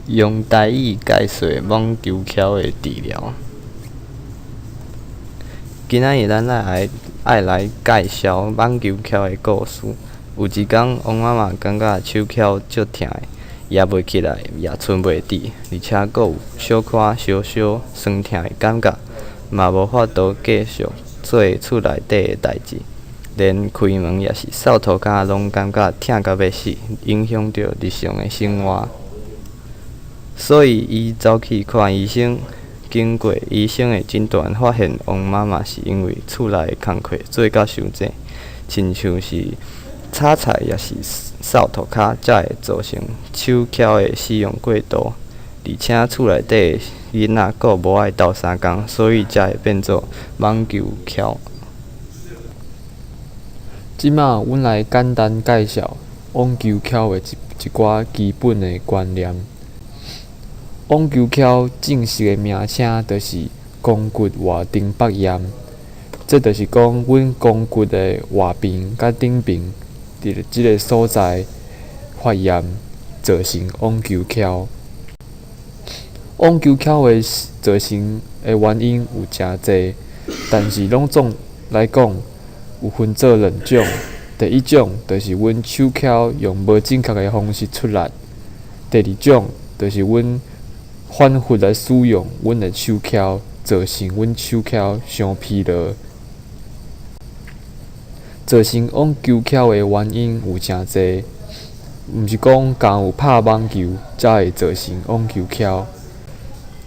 用台语解说网球肘的治疗。今仔日咱爱来介绍网球肘的故事。有一天，王妈妈感觉手肘足痛的，也袂起来，也剩袂住，而且阁有小可小酸痛的感觉，嘛无法度继续做厝内底的代志，连开门也是扫涂骹，拢感觉痛到要死，影响着日常的生活。所以，伊走去看医生。经过医生的诊断，发现王妈妈是因为厝内的工课做甲伤济，亲像是炒菜也是扫涂骹，才会造成手肘的使用过度，而且厝内底的囡仔阁无爱斗相共，所以才会变做网球肘。即马，阮来简单介绍网球肘的一寡基本的观念。网球肘正式的名称就是肱骨外顶膜炎，这就是讲阮肱骨的外边甲顶边伫即个所在发炎，造成网球肘。网球肘的造成的原因有诚济，但是拢总来讲有分做两种。第一种就是阮手肘用无正确的方式出力；第二种就是阮反复来使用阮的手肘，造成阮手肘伤疲劳。造成网球肘的原因有诚济，毋是讲刚有拍网球才会造成网球肘。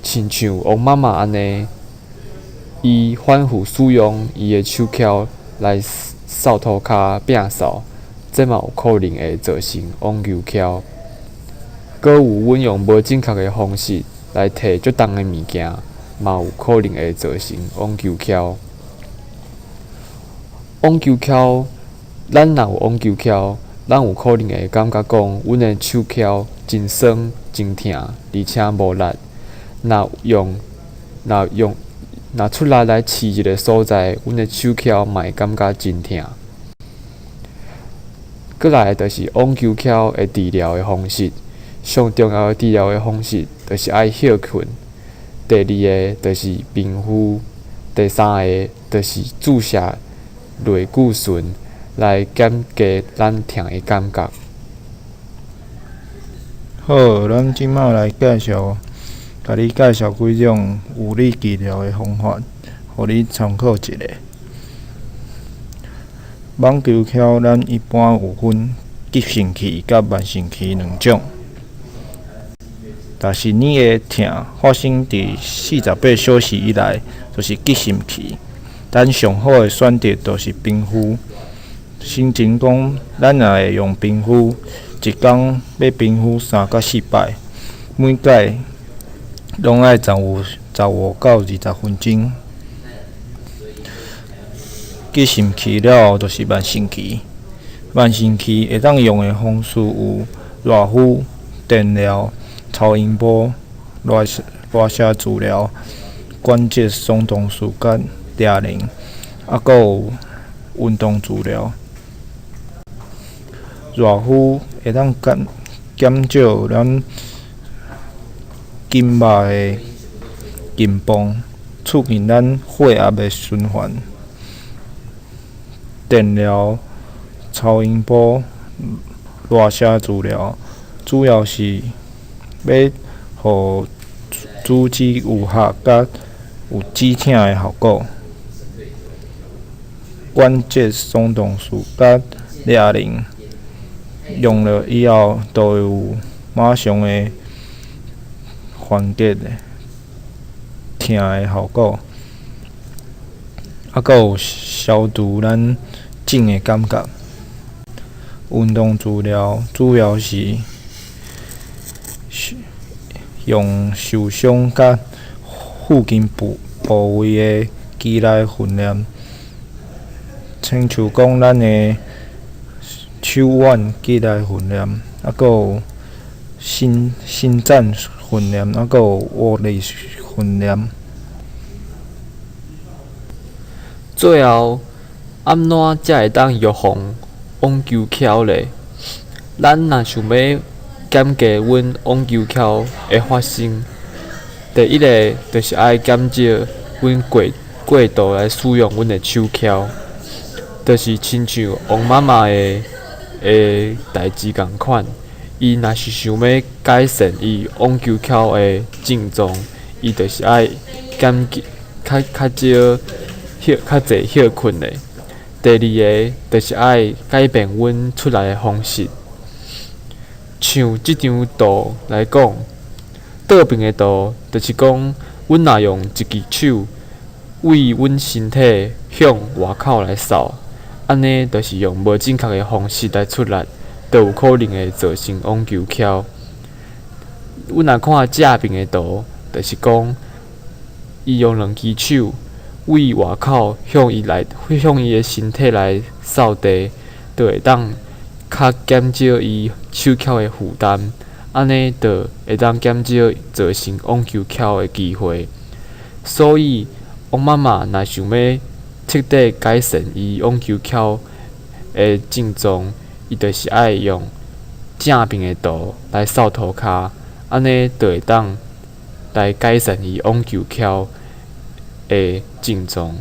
亲像王妈妈安尼，伊反复使用伊的手肘来扫涂骹、摒扫，这嘛有可能会造成网球肘。阁有阮用无正确的方式来摕足重的物件，嘛有可能会造成网球肘。网球肘，咱若有网球肘，咱有可能会感觉讲，阮的手肘真酸、真痛，而且无力。若出力来刺一个所在，阮的手肘嘛会感觉真痛。过来就是网球肘的治疗的方式。上重要的治疗的方式，就是爱休困；第二个就是冰敷；第三个就是注射类固醇来减低咱痛的感觉。好，咱即马来甲你介绍几种物理治疗的方法，互你参考一下。网球肘咱一般有分急性期甲慢性期两种。但是你的痛发生伫48小时以内，就是急性期。咱上好的选择就是冰敷。先前讲，咱若会用冰敷，一工要冰敷3到4摆，每摆拢爱15到20分钟。急性期了后就是慢性期。慢性期会当用的方式有热敷、电疗、超音波、热射治疗、关节松动术甲哑铃，阁有运动治疗。热敷会当减少咱筋膜的紧绷，促进咱血液的循环。电疗、超音波、热射治疗，主要是要互组织有效甲有止痛的效果。关节松动术甲哑铃用了以后，都会有马上的缓解痛的效果，阁有消除咱肿的感觉。运动治疗主要是用受伤甲附近部位的肌力训练，亲像讲咱的手腕肌力训练，阁有伸展训练，阁有握力训练。最后，安怎才会当预防网球肘咧？咱若想要减低阮网球翘的发生。第一个就是爱减少阮过度来使用阮的手翘，就是亲像王妈妈的代志共款。伊若是想要改善伊网球翘的症状，伊就是爱减较少较侪休困咧。第二个就是爱改变阮出来的方式，像即张图来讲，倒边的图就是讲，阮若用一只手为阮身体向外口来扫，安尼就是用无正确的方式来出力。就有可能会造成网球翘。阮若看正边的图，就是讲，伊用两只手为外口向伊的身体来扫地，就会当较减少伊手翘的负担，安尼就会当减少造成网球翘的机会。所以，王妈妈若想要彻底改善伊网球翘的症状，伊就是爱用正边的图来扫涂骹，安尼就会当来改善伊网球翘的症状。